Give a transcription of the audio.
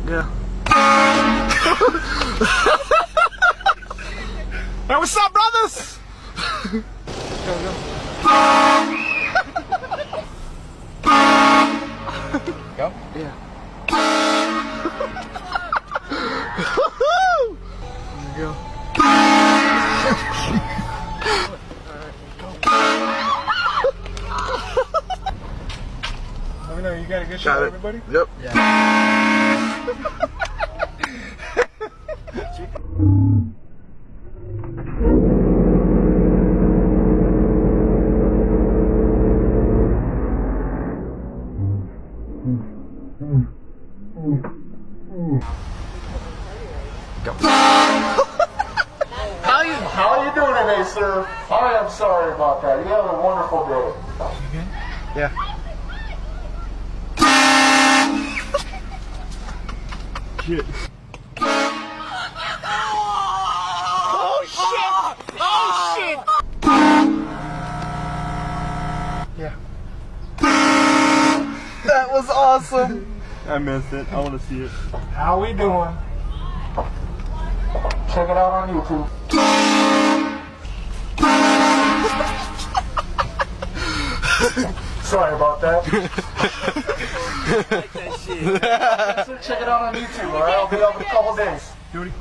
Yeah. Hey, what's up, brothers? Go. Go? Yeah. There you go. Let me know, you got a good shot, everybody? Yep. Yeah. How are you doing today, sir? I am sorry about that. You have a wonderful day. Okay? Yeah. Shit. Oh, shit! Oh, shit! Yeah. That was awesome. I missed it. I want to see it. How we doing? Check it out on YouTube. Sorry about that. Check it out on YouTube, alright? I'll be up in a couple days. Do it.